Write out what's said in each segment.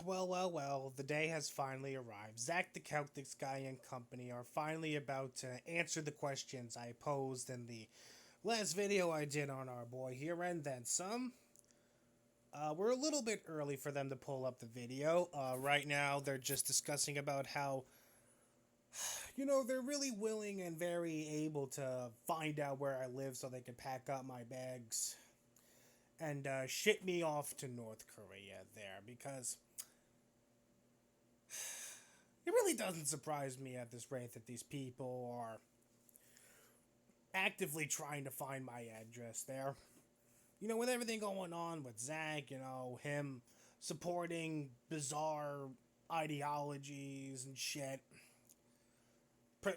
Well, the day has finally arrived. Zach the Celtic Sky and Company are finally about to answer the questions I posed in the last video I did on our boy here and then some. We're a little bit early for them to pull up the video. Right now, they're just discussing about how, they're really willing and very able to find out where I live so they can pack up my bags and ship me off to North Korea there because it really doesn't surprise me at this rate that these people are actively trying to find my address there. With everything going on with Zach, him supporting bizarre ideologies and shit,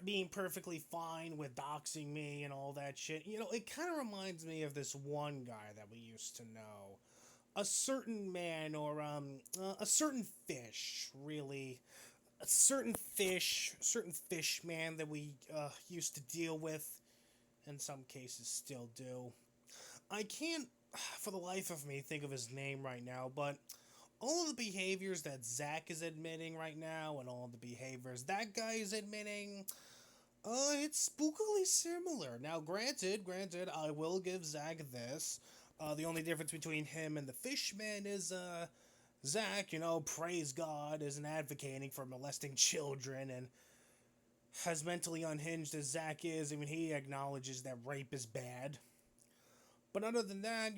being perfectly fine with doxing me and all that shit. It kind of reminds me of this one guy that we used to know. A certain man, or a certain fish, really. Certain fish man that we used to deal with, in some cases still do. I can't, for the life of me, think of his name right now, but all of the behaviors that Zach is admitting right now, and all of the behaviors that guy is admitting, it's spookily similar. Now, granted, I will give Zach this. The only difference between him and the fishman is, Zach, praise God, isn't advocating for molesting children, and as mentally unhinged as Zach is, even he acknowledges that rape is bad. But other than that,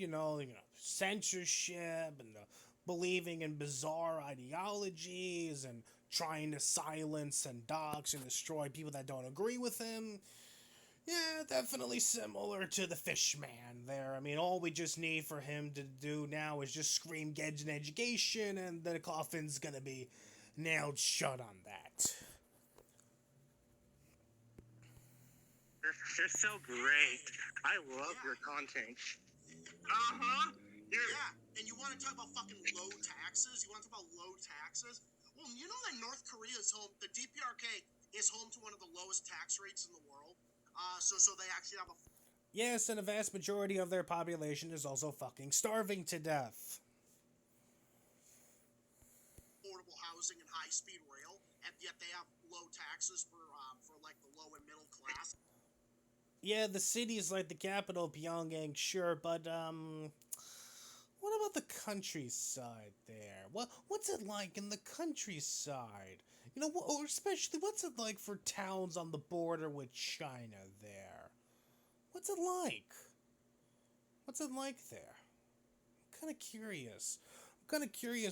censorship and the believing in bizarre ideologies and trying to silence and dox and destroy people that don't agree with him. Yeah, definitely similar to the fish man there. I mean, all we just need for him to do now is just scream "get an education" and the coffin's gonna be nailed shut on that. You're so great. I love your content. Uh-huh. Yeah, and you want to talk about fucking low taxes? You want to talk about low taxes? Well, you know that North Korea is home, the DPRK is home to one of the lowest tax rates in the world. So they actually have a... Yes, and a vast majority of their population is also fucking starving to death. Affordable housing and high-speed rail, and yet they have low taxes for like the low and middle class. Yeah, the city is like the capital of Pyongyang, sure, but what about the countryside there? What's it like in the countryside? Or especially what's it like for towns on the border with China there? What's it like? What's it like there? I'm kind of curious.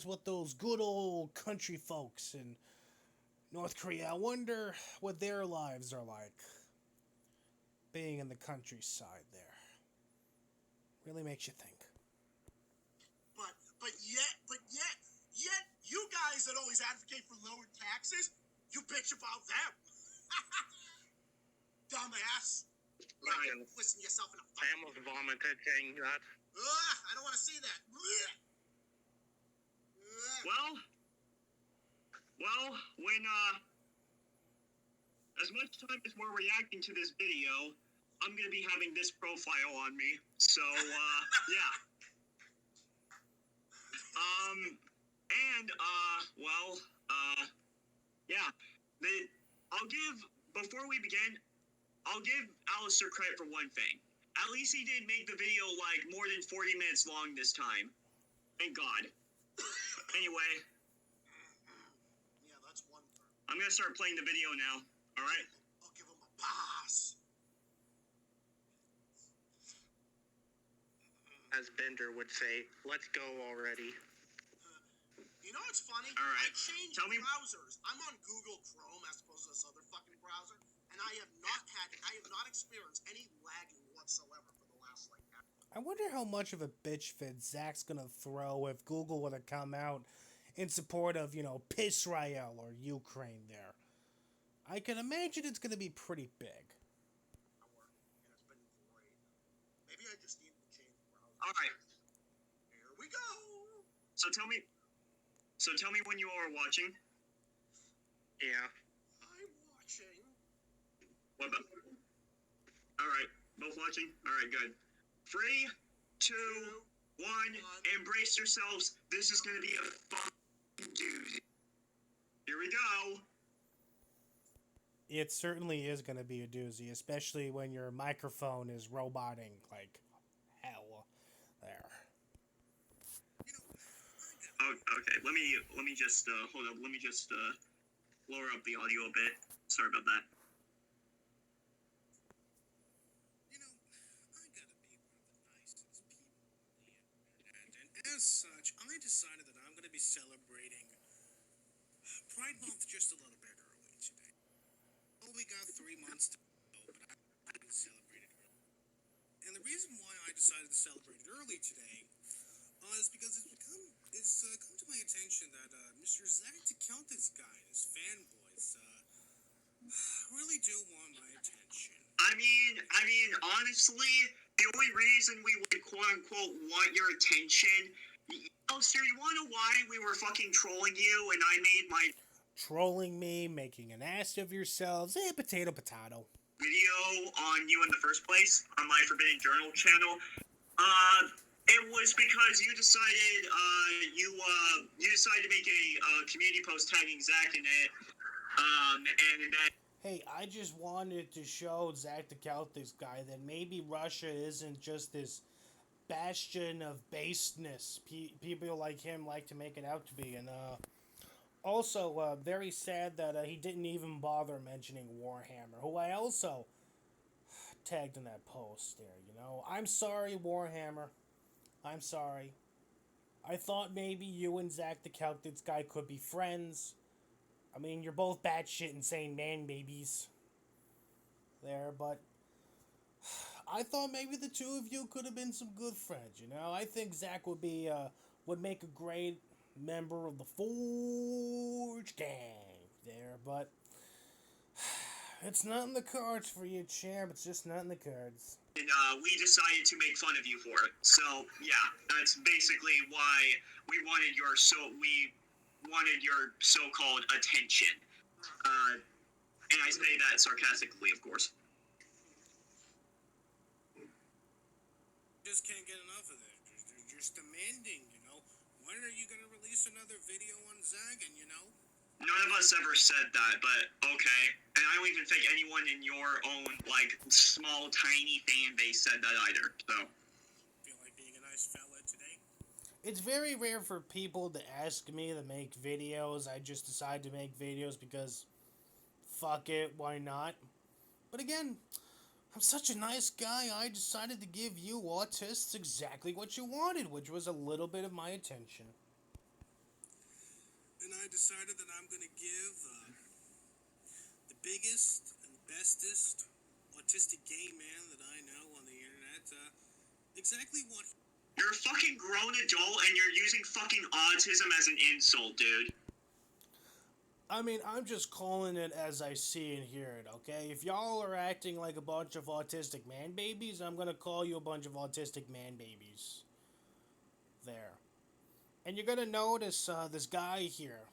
What those good old country folks in North Korea, I wonder what their lives are like. Being in the countryside there. Really makes you think. But yet, you guys that always advocate for lower taxes, you bitch about them. Dumbass. Ryan, Listen to yourself in a I almost vomited saying that. I don't want to see that. Well, when, as much time as we're reacting to this video, I'm gonna be having this profile on me, so, yeah. Yeah. Before we begin, I'll give Alistair credit for one thing. At least he didn't make the video, like, more than 40 minutes long this time. Thank God. Anyway. Yeah, that's one thing. I'm gonna start playing the video now, alright? I'll give him a pass. As Bender would say, let's go already. You know what's funny? All right. I changed browsers. I'm on Google Chrome as opposed to this other fucking browser, and I have not experienced any lagging whatsoever for the last, like, I wonder how much of a bitch fit Zach's gonna throw if Google would have come out in support of, Israel or Ukraine there. I can imagine it's gonna be pretty big. and it's been great. Maybe I just need to change browser. Alright. Here we go. So tell me when you all are watching. Yeah. I'm watching. What about? Alright, both watching? Alright, good. 3, 2, 1, embrace yourselves. This is gonna be a fun dude. Here we go. It certainly is going to be a doozy, especially when your microphone is roboting like hell. There. Oh, okay, let me just hold up. Let me just lower up the audio a bit. Sorry about that. You know, I gotta be one of the nicest people on the internet, and as such, I decided that I'm gonna be celebrating Pride Month just a little bit early today. Oh, we got 3 months to go, but I didn't celebrate it early. And the reason why I decided to celebrate it early today is because it's come to my attention that Mr. Zach DeCountess guy and his fanboys really do want my attention. I mean, honestly, the only reason we would quote unquote want your attention, sir, you wanna know why we were fucking trolling you and I made my Trolling me, making an ass of yourselves, potato potato. video on you in the first place on my Forbidden Journal channel? It was because you decided you decided to make a community post tagging Zach in it, and then Hey, I just wanted to show Zach DeCountess guy that maybe Russia isn't just this bastion of baseness people like him like to make it out to be. And also very sad that he didn't even bother mentioning Warhammer, who I also tagged in that post there. I'm sorry, Warhammer. I'm sorry. I thought maybe you and Zach DeCountess guy could be friends. I mean, you're both batshit insane man babies there, but I thought maybe the two of you could have been some good friends. I think Zach would make a great member of the Forge gang there, but it's not in the cards for you, champ. It's just not in the cards. and we decided to make fun of you for it. So yeah, that's basically why we wanted your so-called attention. And I say that sarcastically, of course. Just can't get enough of this. They're just demanding, When are you gonna release another video on Zach? And None of us ever said that, but okay. And I don't even think anyone in your own, small, tiny fan base said that either, so. feel like being a nice fella today. It's very rare for people to ask me to make videos. I just decide to make videos because fuck it, why not? But again, I'm such a nice guy, I decided to give you autists exactly what you wanted, which was a little bit of my attention. And I decided that I'm gonna give the biggest and bestest autistic gay man that I know on the internet exactly what. You're a fucking grown adult and you're using fucking autism as an insult, dude. I mean, I'm just calling it as I see and hear it, okay? If y'all are acting like a bunch of autistic man babies, I'm gonna call you a bunch of autistic man babies. There. And you're gonna notice this guy here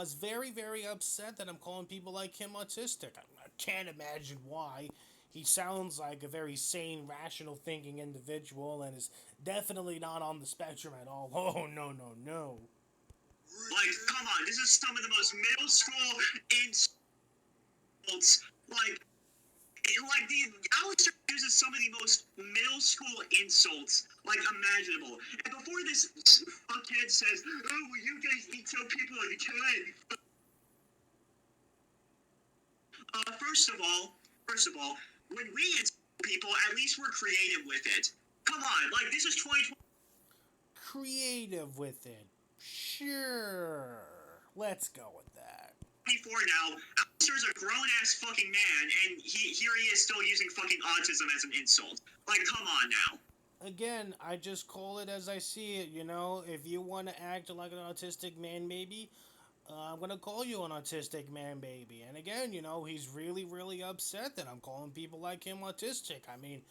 is very, very upset that I'm calling people like him autistic. I can't imagine why. He sounds like a very sane, rational thinking individual and is definitely not on the spectrum at all. Oh, no, no, no. Come on, this is some of the most middle school insults. The Alistair uses some of the most middle school insults, imaginable. And before this fuckhead says, oh, well, you guys need to tell people like a kid. First of all, when we insult people, at least we're creative with it. Come on, this is 2020. Creative with it. Sure. Let's go with that. Before now, Alistair's a grown-ass fucking man, and here he is still using fucking autism as an insult. Come on now. Again, I just call it as I see it, If you want to act like an autistic man baby, I'm going to call you an autistic man baby. And again, he's really, really upset that I'm calling people like him autistic. I mean,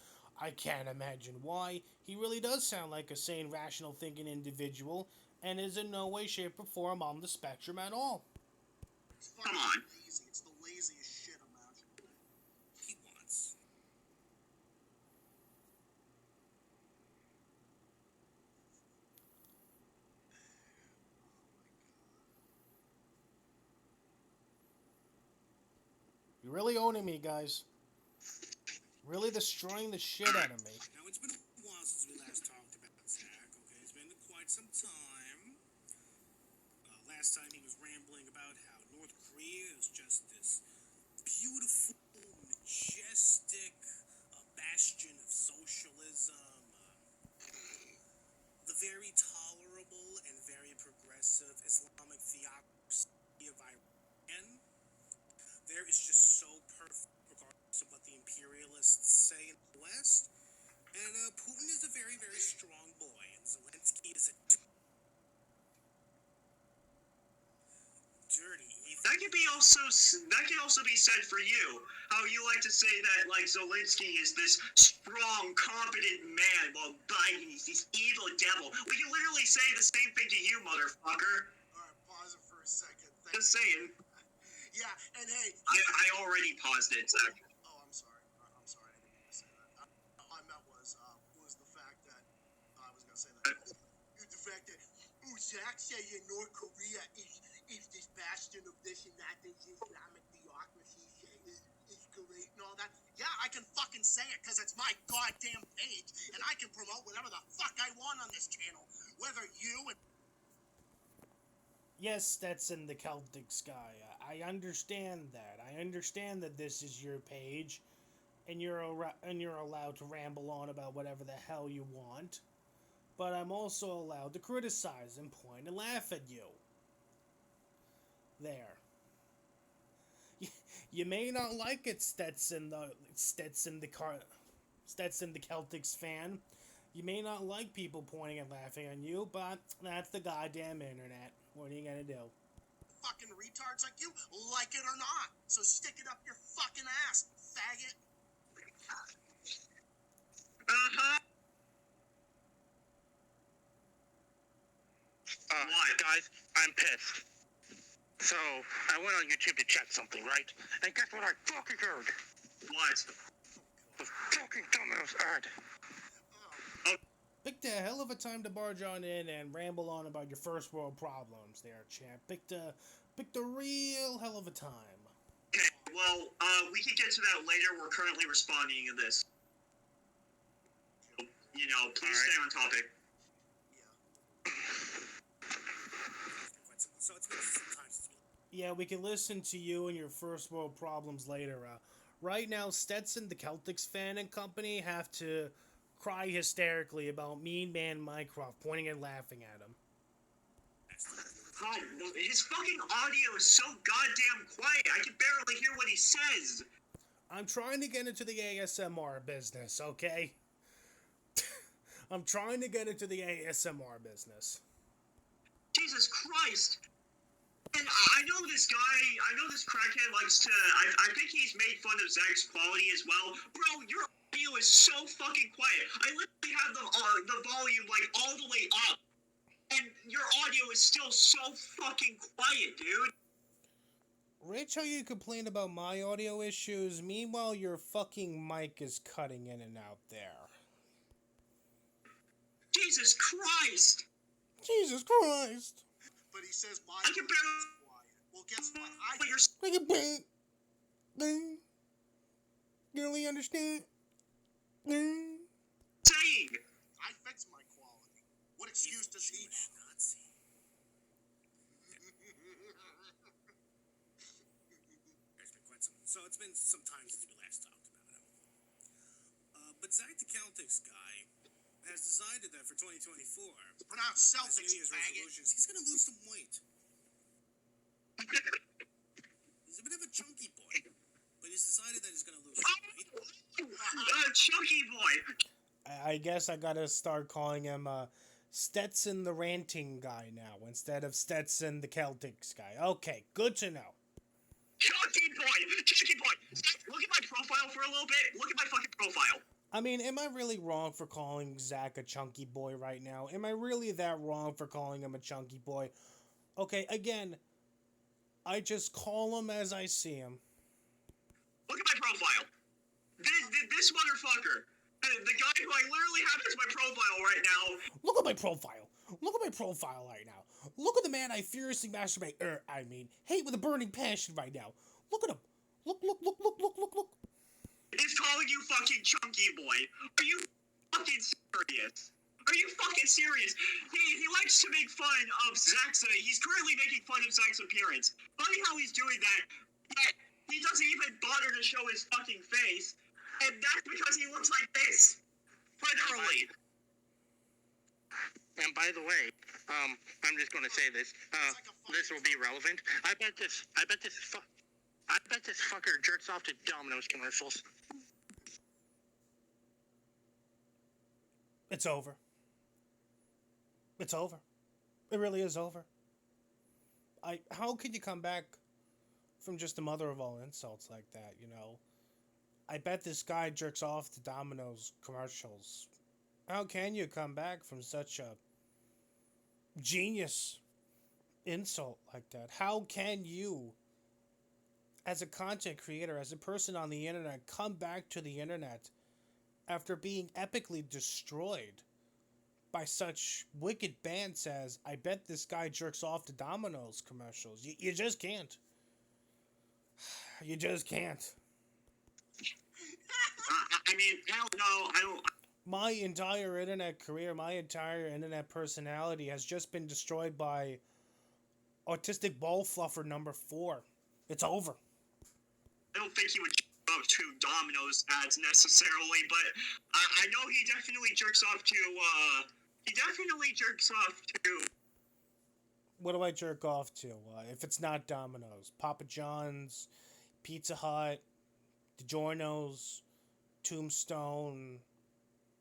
I can't imagine why. He really does sound like a sane, rational thinking individual and is in no way, shape, or form on the spectrum at all. Come on. Lazy. It's the laziest shit imaginable. He wants. really owning me, guys. Really destroying the shit out of me. Now, it's been a while since we last talked about Zach, okay? It's been quite some time. Last time he was rambling about how North Korea is just this beautiful, majestic bastion of socialism. The very tolerable and very progressive Islamic theocracy of Iran. There is just so perfect, regardless of what the imperialists say in the West. And Putin is a very, very strong boy, and Zelensky is a dirty, evil. That can also be said for you. How you like to say that like Zelensky is this strong, competent man, while Biden is this evil devil. We can literally say the same thing to you, motherfucker. Alright, pause it for a second. Just saying. Yeah, and hey. I already paused it, Zach. Oh, I'm sorry. I'm sorry. I didn't mean to say that. All I meant was the fact that I was gonna say that. The fact that Zach said North Korea is this bastion of this and that, this Islamic theocracy is great and all that. Yeah, I can fucking say it because it's my goddamn page, and I can promote whatever the fuck I want on this channel. Whether you and Yes, Stetson the Celtics guy. I understand that. I understand that this is your page, and you're allowed to ramble on about whatever the hell you want. But I'm also allowed to criticize and point and laugh at you. There. You may not like it, Stetson the Celtics fan. You may not like people pointing and laughing on you, but that's the goddamn internet. What are you gonna do? fucking retards like you, like it or not. So stick it up your fucking ass, faggot. Uh-huh. What? Guys, I'm pissed. So, I went on YouTube to check something, right? And guess what I fucking heard? What? The fucking dumbass ad. Picked a hell of a time to barge on in and ramble on about your first world problems there, champ. Picked a real hell of a time. Okay, well, we can get to that later. We're currently responding to this. You know, please stay on topic. So it's been some time since we... Yeah, we can listen to you and your first world problems later. Right now, Stetson, the Celtics fan and company, have to cry hysterically about Mean Man Mycroft pointing and laughing at him. God, his fucking audio is so goddamn quiet. I can barely hear what he says. I'm trying to get into the ASMR business, okay? I'm trying to get into the ASMR business. Jesus Christ. And I know this crackhead likes to, I think he's made fun of Zach's quality as well. Bro, your audio is so fucking quiet. I literally have the volume, like, all the way up. And your audio is still so fucking quiet, dude. Rich, how you complain about my audio issues, meanwhile your fucking mic is cutting in and out there. Jesus Christ. Jesus Christ. But he says my I can barely... quiet. Well, guess what? But you're... Like a bang. Bang. You really understand? Bang. saying. I fix my quality. What excuse does he have? Nazi. So it's been some time since we last talked about him. But Zach the Celtics guy has decided that for 2024, Pronounce his Celtics, New Year's faggot. resolutions, he's going to lose some weight. He's a bit of a chunky boy, but he's decided that he's going to lose some weight. Chunky boy. I guess I gotta start calling him Stetson the ranting guy now instead of Stetson the Celtics guy. Okay, good to know. Chunky boy. Look at my profile for a little bit. Look at my fucking profile. I mean, am I really wrong for calling Zach a chunky boy right now? Am I really that wrong for calling him a chunky boy? Okay, again, I just call him as I see him. Look at my profile. This motherfucker. The guy who I literally have as my profile right now. Look at my profile. Look at my profile right now. Look at the man I furiously hate with a burning passion right now. Look at him. Look. is calling you fucking chunky boy. Are you fucking serious? Are you fucking serious? He likes to make fun of Zach's. He's currently making fun of Zach's appearance. Funny how he's doing that, yet he doesn't even bother to show his fucking face, and that's because he looks like this. Literally. And by the way, I'm just gonna say this. This will be relevant. I bet this fucker jerks off to Domino's commercials. It's over. It's over. It really is over. How could you come back from just the mother of all insults like that, you know? I bet this guy jerks off to Domino's commercials. How can you come back from such a genius insult like that? How can you, as a content creator, as a person on the internet, come back to the internet after being epically destroyed by such wicked bands as, I bet this guy jerks off to Domino's commercials? You just can't. You just can't. I mean, hell no, I don't. My entire internet career, my entire internet personality has just been destroyed by autistic ball fluffer number 4. It's over. I don't think he would jerk off to Domino's ads necessarily, but I know he definitely jerks off to. He definitely jerks off to. What do I jerk off to? If it's not Domino's, Papa John's, Pizza Hut, DiGiorno's, Tombstone,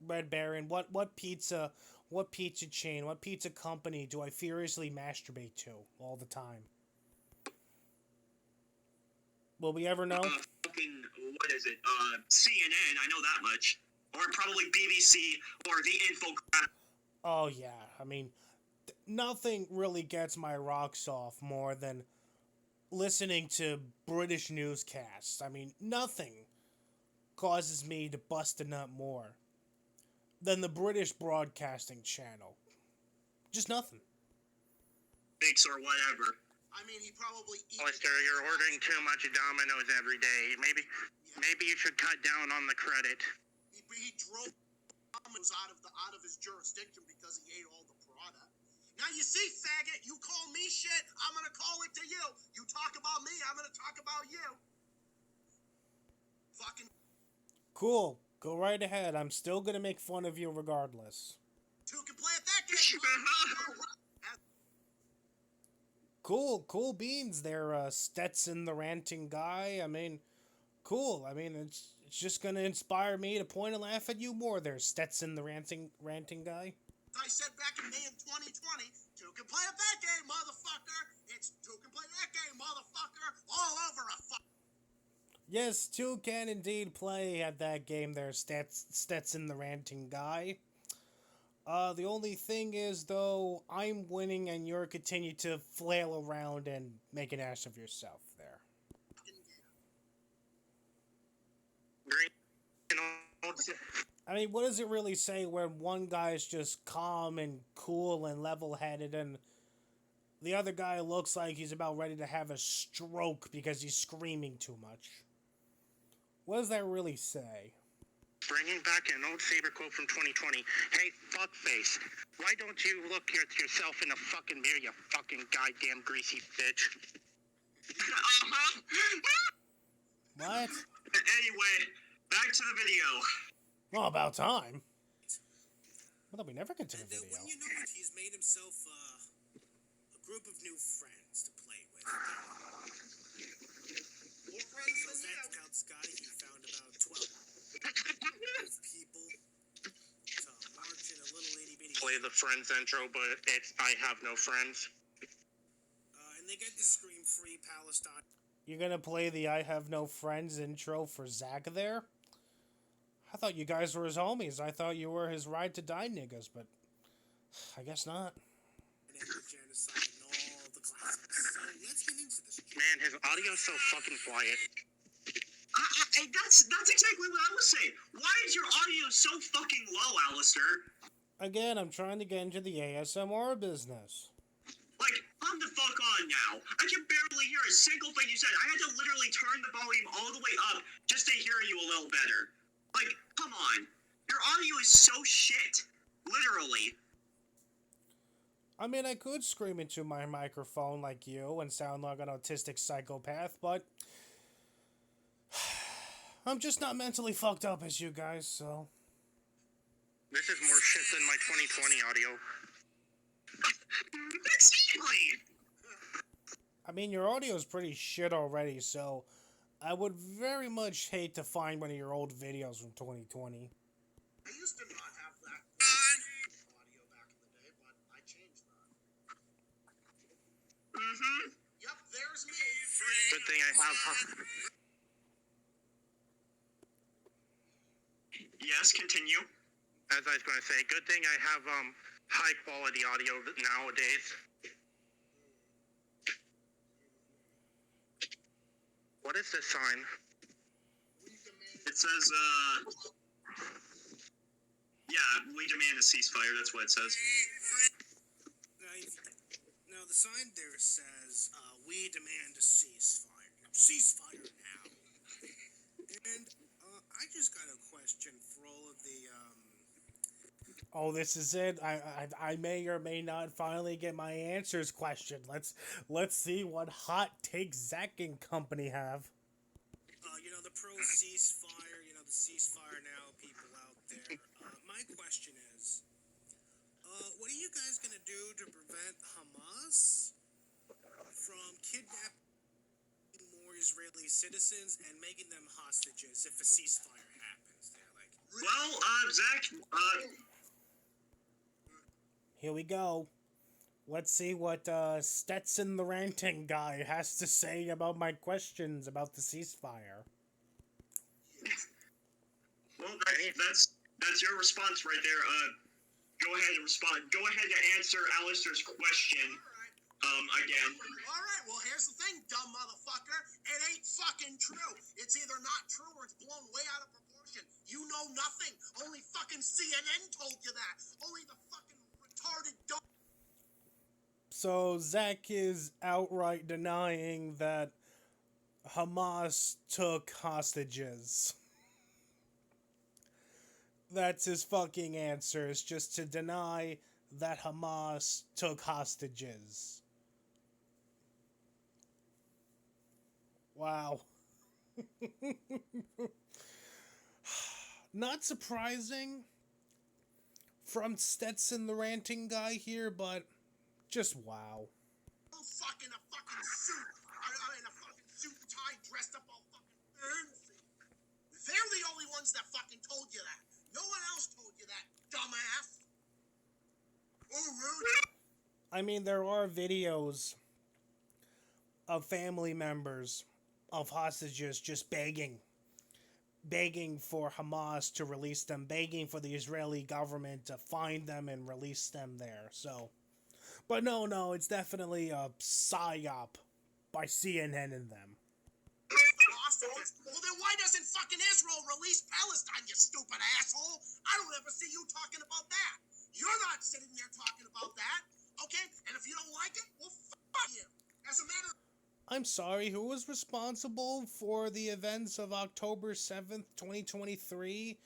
Red Baron. What pizza chain, what pizza company do I furiously masturbate to all the time? Will we ever know? Fucking, what is it? CNN, I know that much. Or probably BBC or the Infographic. Oh yeah, I mean, nothing really gets my rocks off more than listening to British newscasts. I mean, nothing causes me to bust a nut more than the British Broadcasting Channel. Just nothing. Or whatever. I mean, he probably eats. Alistair, you're ordering too much Domino's every day. Maybe you should cut down on the credit. He drove Domino's out of his jurisdiction because he ate all the product. Now you see, faggot, you call me shit, I'm gonna call it to you. You talk about me, I'm gonna talk about you. Fucking Cool. Go right ahead. I'm still gonna make fun of you regardless. two can play at that game. Cool beans there, Stetson the ranting guy. I mean, cool. I mean, it's just gonna inspire me to point and laugh at you more there, Stetson the ranting guy. I said back in May of 2020, two can play at that game, motherfucker. It's two can play that game, motherfucker. All over a fuck. Yes, two can indeed play at that game there, Stetson the ranting guy. The only thing is, though, I'm winning and you're continue to flail around and make an ass of yourself there. I mean, what does it really say when one guy's just calm and cool and level-headed and the other guy looks like he's about ready to have a stroke because he's screaming too much? What does that really say? Bringing back an old Saber quote from 2020. Hey, fuckface, why don't you look at yourself in the fucking mirror, you fucking goddamn greasy bitch? What? Anyway, back to the video. Well, about time. Well, we never get to the And video. when you know it, he's made himself a group of new friends to play with. More friends So than that you. Scout Scotty, he found about 12 people to march in a little itty bitty. Play the Friends intro, but it's I have no friends. And they get to scream free Palestine. You're gonna play the I Have No Friends intro for Zach there? I thought you guys were his homies. I thought you were his ride to die niggas, but I guess not. And genocide and all the classics. So let's get into this. Man, his audio's so fucking quiet. That's exactly what I was saying. Why is your audio so fucking low, Alistair? Again, I'm trying to get into the ASMR business. Like, Calm the fuck on now. I can barely hear a single thing you said. I had to literally turn the volume all the way up just to hear you a little better. Like, come on. Your audio is so shit. Literally. I mean, I could scream into my microphone like you and sound like an autistic psychopath, but I'm just not mentally fucked up as you guys, so. This is more shit than my 2020 audio. Exactly. I mean, your audio is pretty shit already, so I would very much hate to find one of your old videos from 2020. I used to not have that audio back in the day, but I changed that. Mm-hmm. Yep, there's me. Good thing I have. Yes, continue. As I was going to say, good thing I have high quality audio nowadays. What is this sign? It says, yeah, we demand a ceasefire. That's what it says. Now, the sign there says, we demand a ceasefire. Ceasefire now. And I just got a question for all of the, Oh, this is it. I may or may not finally get my answers question. Let's see what hot takes Zach and company have. the pro-ceasefire, the ceasefire now people out there. My question is, what are you guys going to do to prevent Hamas from kidnapping more Israeli citizens and making them hostages if a ceasefire happens there? Well, Zach, Here we go. Let's see what Stetson the ranting guy has to say about my questions about the ceasefire. well, that's your response right there. Go ahead and respond. Go ahead and answer Alistair's question. Again. Alright, well here's the thing, dumb motherfucker. It ain't fucking true. It's either not true or it's blown way out of proportion. You know nothing. Only fucking CNN told you that. Only the fucking retarded dumb. So Zach is outright denying that Hamas took hostages. That's his fucking answer, is just to deny that Hamas took hostages. Wow. Not surprising from Stetson the ranting guy here, but just wow. Fucking a fucking suit. In a fucking suit and tie dressed up all fucking fancy. They're the only ones that fucking told you that. No one else told you that, dumbass. Oh, rude. I mean, there are videos of family members of hostages just begging for Hamas to release them, begging for the Israeli government to find them and release them there. So, but no, it's definitely a psyop by CNN and them. Hostages? Well, then why doesn't fucking Israel release Palestine, you stupid asshole? I don't ever see you talking about that. You're not sitting there talking about that, okay? And if you don't like it, well, fuck you. As a matter of... I'm sorry, who was responsible for the events of October 7th, 2023,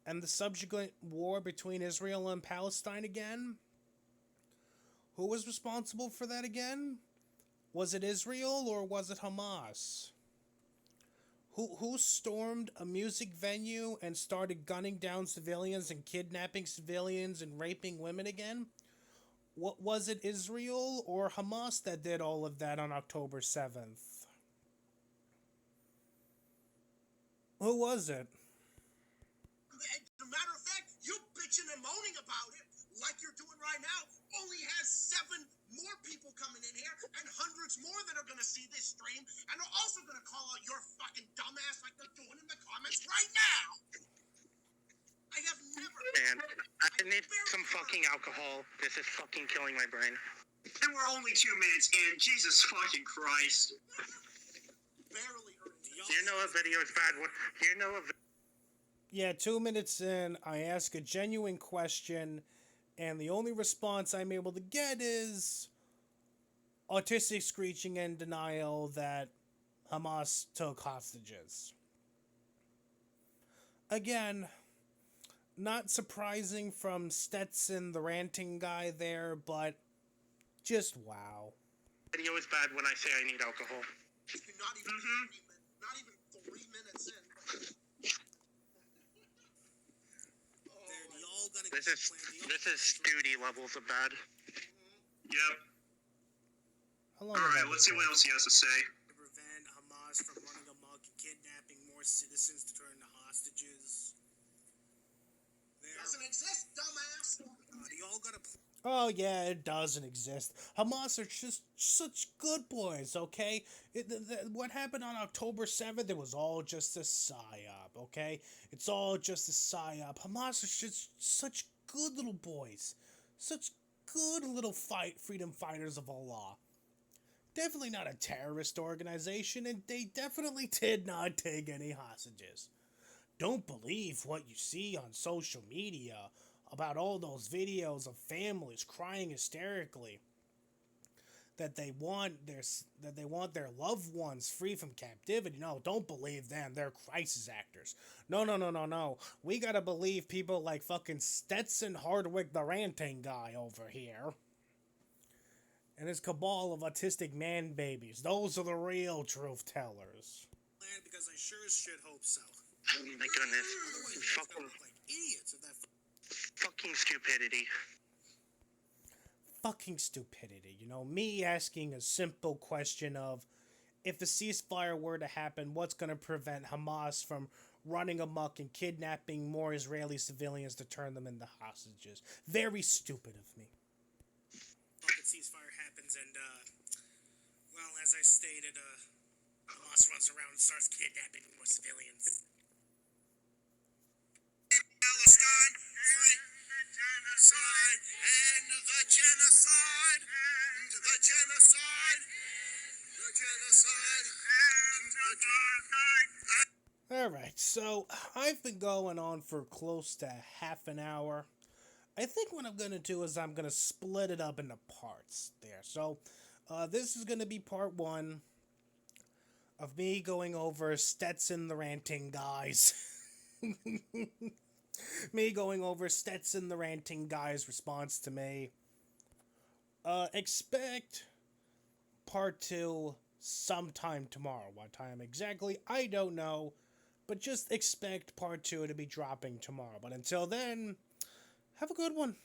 and the subsequent war between Israel and Palestine again? Who was responsible for that again? Was it Israel or was it Hamas? Who stormed a music venue and started gunning down civilians and kidnapping civilians and raping women again? What was it, Israel or Hamas that did all of that on October 7th? Who was it? As a matter of fact, you bitching and moaning about it, like you're doing right now, only has 7 more people coming in here, and hundreds more that are gonna see this stream, and are also gonna call out your fucking dumbass like they're doing in the comments right now. I have never... Man, I need some fucking alcohol. This is fucking killing my brain. And we're only 2 minutes in. Jesus fucking Christ. Barely heard me. You know a video is bad. You know a Yeah, 2 minutes in, I ask a genuine question, and the only response I'm able to get is, Autistic screeching in denial that Hamas took hostages. Again, not surprising from Stetson, the ranting guy there, but just wow. Video is bad when I say I need alcohol. Not even Mhm. 3 minutes in. They're all gonna This is plan this is Studi levels of bad. Yep. How long All have I right, been let's see what talking? else he has to say. to prevent Hamas from running amok and kidnapping more citizens to turn to hostages. Doesn't exist, dumbass. They all got a Oh yeah, it doesn't exist. Hamas are just such good boys, okay? What happened on October 7th, it was all just a psyop, okay? It's all just a psyop. Hamas are just such good little boys. Such good little freedom fighters of Allah. Definitely not a terrorist organization, and they definitely did not take any hostages. Don't believe what you see on social media about all those videos of families crying hysterically that they want their loved ones free from captivity. No, don't believe them. They're crisis actors. No. We gotta believe people like fucking Stetson Hardwick, the ranting guy over here, and his cabal of autistic man babies. Those are the real truth tellers. plan because I sure as shit hope so. Oh my goodness. Otherwise, you guys Fucking, gonna look like idiots if that. fucking stupidity. Fucking stupidity. You know, me asking a simple question of if a ceasefire were to happen, what's going to prevent Hamas from running amok and kidnapping more Israeli civilians to turn them into hostages? Very stupid of me. Fucking ceasefire happens and well, as I stated, Hamas runs around and starts kidnapping more civilians. Palestine, free genocide, end the genocide, the genocide, the genocide, the genocide. Alright, so I've been going on for close to half an hour. I think what I'm going to do is I'm going to split it up into parts there. So this is going to be part one of me going over Stetson the ranting guys. Me going over Stetson the ranting guy's response to me. Expect part two sometime tomorrow. What time exactly? I don't know. But just expect part two to be dropping tomorrow. But until then, have a good one.